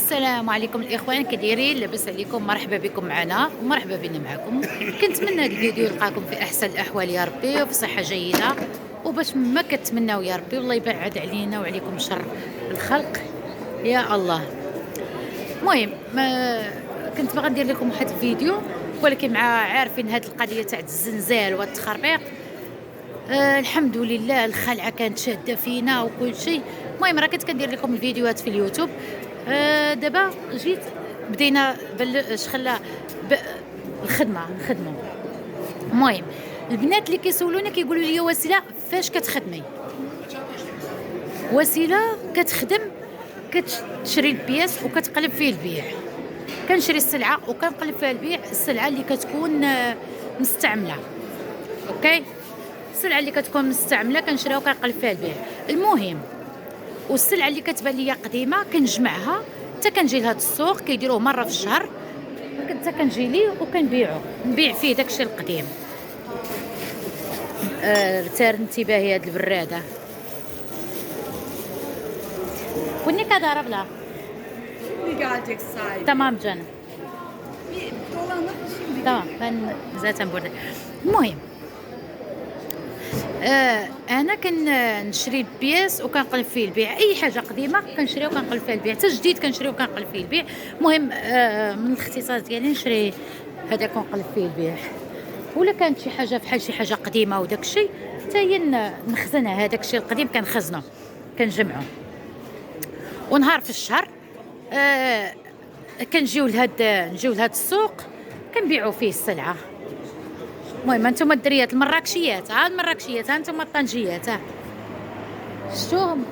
السلام عليكم الاخوان، كدايرين؟ لاباس عليكم؟ مرحبا بكم معنا ومرحبا بنا معكم. كنتمنى هذا الفيديو يلقاكم في احسن الاحوال يا ربي وفي صحه جيده، وباش ما كتمناو يا ربي والله يبعد علينا وعليكم شر الخلق يا الله. المهم ما كنت باغا ندير لكم واحد الفيديو، ولكن مع عارفين هذه القضيه تاع الزلزال والتخربيق. الحمد لله الخلعه كانت شاده فينا وكل شيء. المهم راه كنت كندير لكم الفيديوهات في اليوتيوب. دابا جيت بدينا خلا الخدمه نخدموا. المهم البنات اللي كيسولوني كيقولوا لي وسيله فاش كتخدمي؟ وسيله كتخدم كتشري البياس وكتقلب فيه البيع. كنشري السلعه وكنقلب فيها البيع، السلعه اللي كتكون مستعمله. اوكي، السلعه اللي كتكون مستعمله كنشريها وكنقلب فيها البيع. المهم والسلعه اللي كتبان ليا قديمه كنجمعها حتى كنجي لهاد السوق كيديروه مره في الشهر، حتى كنجي ليه وكنبيعو، نبيع فيه داكشي القديم. تار انتباهي هاد البراده كوني كضرب لها gelecek sahibi. تمام جانا Bir dolanıp şimdi تمام كان زاتن برده. المهم انا كنشري البياس وكنقلب فيه البيع، اي حاجه قديمه كنشري وكنقلب فيها البيع، حتى جديد كنشري وكنقلب فيه البيع. المهم من الاختصاص ديالي نشري هذاك ونقلب فيه البيع، ولا كانت شي حاجه بحال شي حاجه قديمه وداك الشيء حتى هي نخزنها. هذاك الشيء القديم كنخزنه كنجمعه، ونهار في الشهر كنجيو لهاد السوق كنبيعوا فيه السلعه. المهم انتم الدريات المراكشيات، ها المراكشيات، ها انتم الطنجيات، ها شفتوهم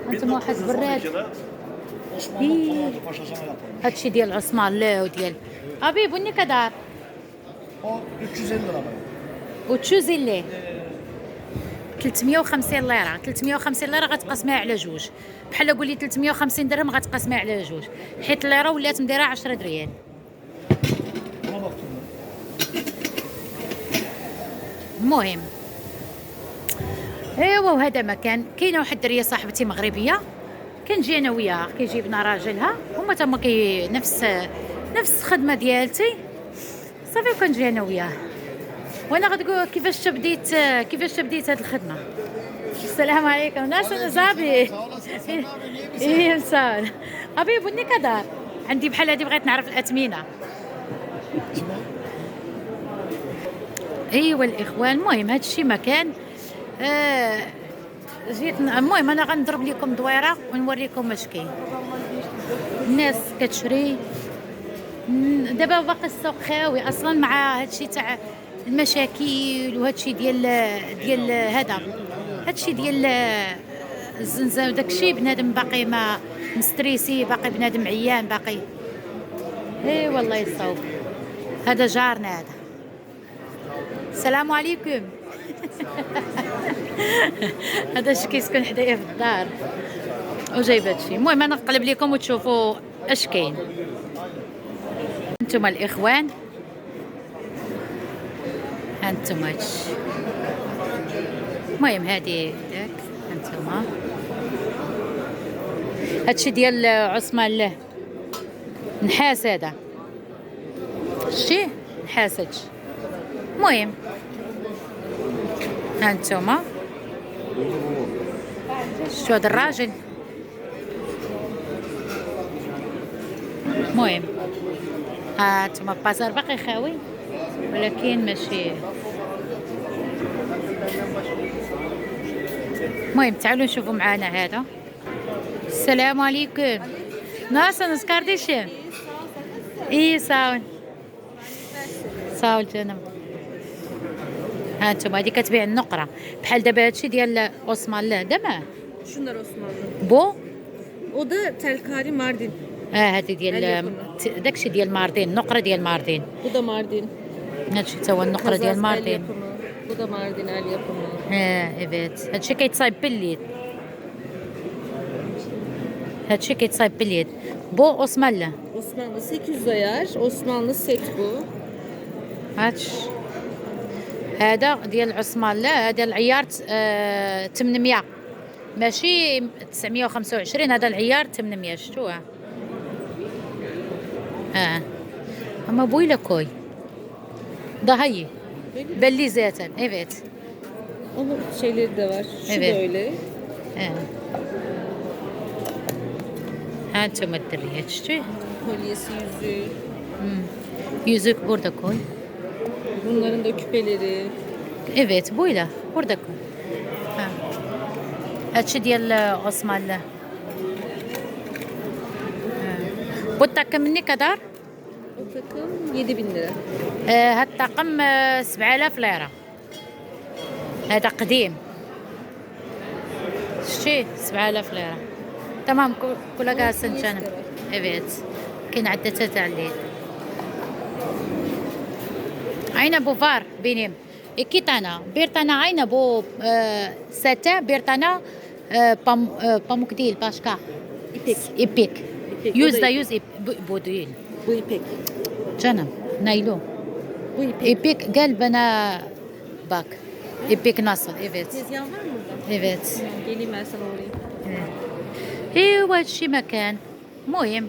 انتم واحد براد. هادشي ديال عثمان الله وديال ابي بني كدار O 350 lira. وتشوزي ليه 350 ليره. 350 ليره غتقسمها على جوج، بحال قولي 350 درهم غتقسمها على جوج، حيت الليره ولات مديره 10 ريال. Ona baktım ben. المهم ايوا وهذا مكان. كاينه واحد الدريه صاحبتي مغربيه كنجي انا وياها، كيجيبنا راجلها هما تما نفس الخدمه ديالتي صافي، وكنجي انا وياها. وانا غتقول كيفاش بديت هذه الخدمه. السلام عليكم ناس انا صاحبي. ايه مساء ابي بني كدار عندي بحال هذه، بغيت نعرف الاثمنه. ايوا الاخوان، المهم هذا الشيء مكان. جيت المهم انا غنضرب لكم دويره ونوريكم اش كاين. الناس كتشري دابا باقي السوق خاوي اصلا، مع هذا الشيء تاع المشاكل وهذا الشيء ديال هادشي ديال الزنزانه وداك الشيء. بنادم باقي ما مستريسي، باقي بنادم عيان باقي. اي والله يصاوب. هذا جارنا هذا. السلام عليكم. هذا الشيء كيسكن حدايا في الدار وجايب هادشي. المهم انا نقلب لكم وتشوفوا اش كاين. انتم الاخوان، هانتم هادشي. المهم هادي داك هانتوما هادشي ديال عثمان الله نحاس. هذا شتي نحاس هادشي. المهم هانتوما شتو هاد الراجل. المهم هانتوما البازار باقي خاوي ولكن ماشي. المهم تعالوا نشوفوا معانا هذا. السلام عليكم. ناس كارديشي. اي ساون جنم. ها انتم هذه كتبيع النقره بحال دابا هادشي ديال عثمان الله دابا. şunlar Osmanlı. بو O da Telkari Mardin. هذه ديال داكشي ديال ماردين، النقره ديال ماردين. Bu da Mardin. هادشي تا هو النقره Kazaz ديال el ماردين. yapımı. Bu da Mardin el yapımı. ايفيت هادشي كيتصايب باليد. هادشي كيتصايب باليد. بو عثمان الله. Osmanlı 800 ayar. Osmanlı set bu. هادشي هذا ديال عثمان الله، هذا العيار 800. ماشي 925. هذا العيار 800. شفتوها؟ اما بويلا كوي daha iyi. Belli zaten. Evet. Onun şeyleri de var. Şu Evet. da öyle. هانتم الدريات شتي. Kolyesi, yüzüğü. Yüzük burada koy. Bunların da küpeleri. Evet buyla burada koy. هادشي ديال عثمان. Bu الطاقم مني كدار. O takım 7.000 lira. هاد الطاقم 7000 ليرة. هذا قديم. شتي 7000 ليرة. تمام كلها قاعدة سنتنا. Evet. كاين عدة تاع الليل. عينا بو فار بينيم. إكيتانا بيرتانا عينا بو ساتا بيرتانا pamuk değil başka. İpek. İpek. İpek, o da %100 bu değil. Bu ipek. Canım naylon. Bu ipek. İpek gel bana bak. İpek nasıl? Evet. Tezgah var mı burada? Evet. Tamam, geleyim ben sana oraya. هو شي مكان مهم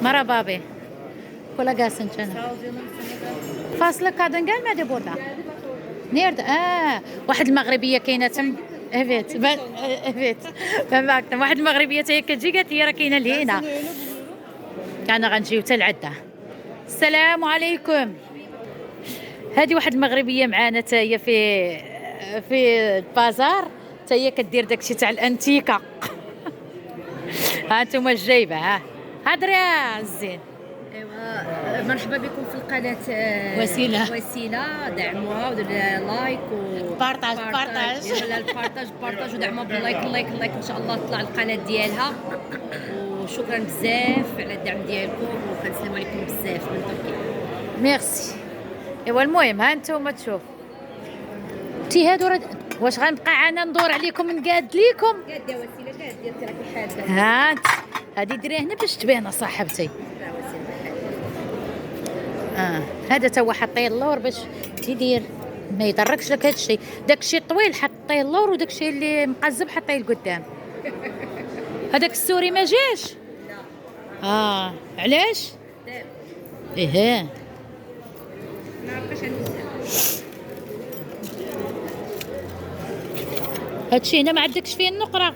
merhaba abi kolay gelsin canım. Sağ ol canım, sana da. Faslı kadın gelmedi burada. Nerede? واحد المغربية كاينة تم. Evet ben evet ben baktım واحد المغربية هي كتجي قالت لي راه كاينة لهنا. Seni öyle buluyorum. كان غنجيو حتى العدة. السلام عليكم. هذه واحد المغربية معانا حتى هي في البازار حتى هي كدير داكشي تاع الانتيكا. ها انتم الجايبه ها هضري يا الزين. ايوا مرحبا بكم في القناه وسيله دعموها ودير لايك بارطاج. لا البارطاج ودعموها باللايك ان شاء الله تطلع القناه ديالها. وشكرا بزاف على الدعم ديالكم وكنسلم عليكم بزاف من تركيا. ميرسي. ايوا المهم ها انتم تشوف تي هادو واش غنبقى انا ندور عليكم نقاد ليكم. قاده وسيله قاده راكي حاده. هانت هادي ديريها هنا باش تبان صاحبتي. هذا تا هو حطيه اللور باش يدير ما يضركش لك هادشي. داكشي الطويل حطيه اللور وداكشي اللي مقزب حطيه لقدام. هذاك السوري ما جاش. لا. علاش؟ ايه ما بقاش عنده. هادشي هنا ما عندكش فيه النقره.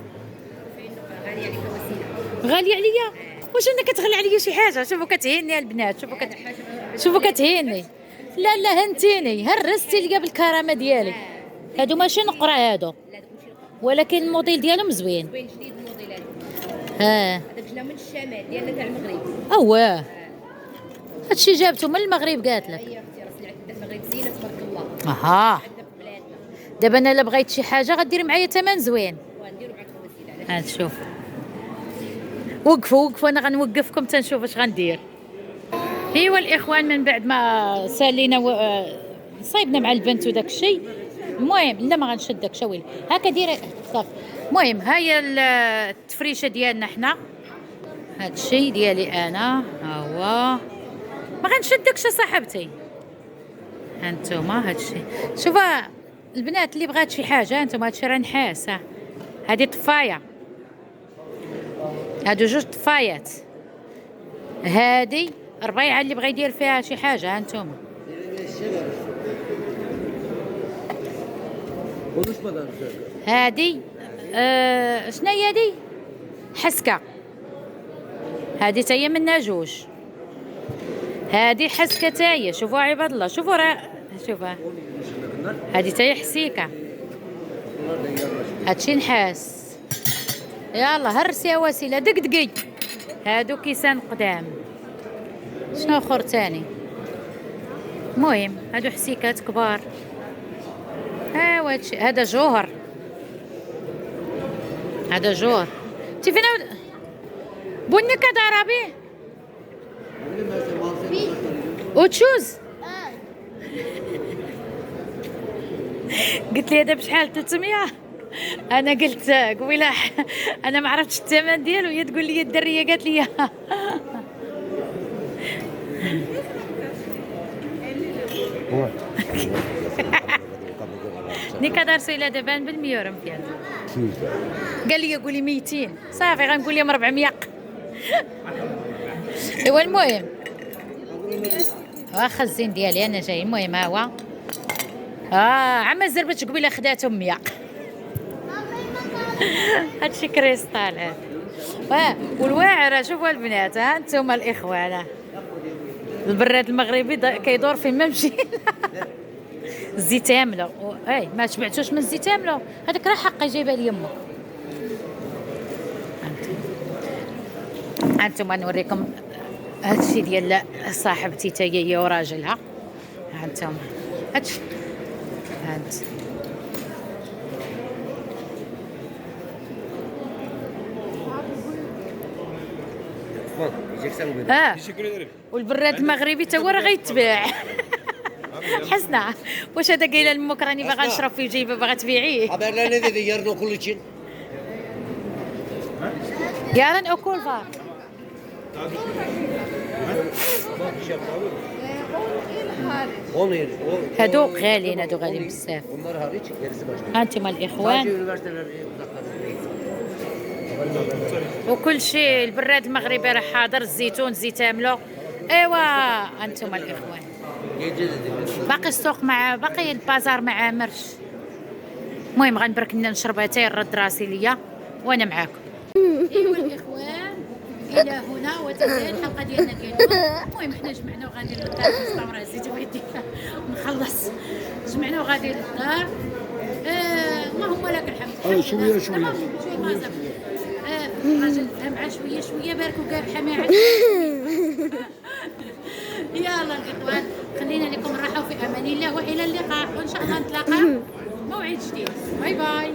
غاليه عليك وسيله. غاليه عليا. واش انا كتغلي عليا شي حاجه؟ شوفوا كتهيني البنات. شوفوا كتهيني. لا هنتيني هرستي ليا بالكرامه ديالي. هادو ماشي نقره هادو ولكن الموديل ديالهم زوين. وين جديد الموديلات. هذاك جنا من الشمال ديالنا تاع المغرب. اواه هادشي جابته من المغرب قالت لك. هي اختي راه عندنا المغرب زينه تبارك الله. اها عندنا في بلادنا. دابا انا الا بغيت شي حاجه غدير معايا ثمن زوين. ونديروا معكم وسيله. هاد شوف وقفوا انا غنوقفكم تنشوف اش غندير. ايوا الاخوان من بعد ما سالينا صايبنا مع البنت وداك الشيء. المهم لا ما غنشد داك الشويل هكا ديري صافي. المهم ها هي التفريشه ديالنا حنا. هاد الشيء ديالي انا ها هو ما غنشد داكشي صاحبتي. هانتوما هاد الشيء شوفوا البنات اللي بغات شي حاجه. هانتوما هادشي راه نحاس. هادي طفايه. هادو جوج طفايات. هادي ربيعه اللي بغى يدير فيها شي حاجه. هانتوما هادي شنو هي هادي؟ حسكه. هادي تا هي منها جوج. هادي حسكه تا هي. شوفوا عباد الله شوفوا راه شوفوا هادي تا هي حسيكه. هادشي نحاس. يلا هرسي يا وسيله دقدقي. هادو كيسان قدام. شنو اخر تاني؟ المهم هادو حسيكات كبار. هادشي هذا جوهر. هذا جوهر. انت فين بني كضربي وتشوز. قلت لي هذا بشحال 300. انا قلت قبيله انا ما عرفتش الثمن ديالو. هي تقول لي الدريه قالت لي ني كدار سويلا دابا بالميورم ديالو. قال لي قولي 200 صافي غنقول لهم 400. ايوا المهم واخا الزين ديالي انا جاي. المهم ها هو عما زربت قبيله خداتهم 100. هادشي كريستال هذا. والواعره شوفوا البنات، ها انتم الاخوان، البراد المغربي كيدور فين ما مشينا. الزيت ياملو اي ما شبعتوش من الزيت ياملو، هذاك راه حقي جايبه لي يمه. انتم نوريكم هادشي ديال صاحبتي تا هي وراجلها. ها انتم هادشي هانت والبراد المغربي تا هو راه غيتباع. حسنا واش هذا قايله لامك راني باغا نشرب فيه جايبه باغا تبيعيه. يارن اكل فا هادو غاليين، هادو غاليين بزاف. هانتوما الاخوان وكل شيء. البراد المغربي راه حاضر، الزيتون زيت عاملو. ايوا هانتوما الاخوان باقي السوق باقي البازار ما عامرش. المهم غنبرك لنا نشرب اتاي نرد راسي ليا وانا معاكم. ايوا الاخوان الى هنا وتنتهي الحلقه ديالنا اليوم. المهم حنا جمعنا وغادي للدار، نستمر زيت بغيتي نخلص. جمعنا وغادي للدار. اللهم لك الحمد. شويه شويه مازال الراجل مع شويه بارك وقابحه ما عاد. يلا الاخوان خلينا لكم الراحه وفي امان الله والى اللقاء، وان شاء الله نتلاقى موعد جديد. باي باي.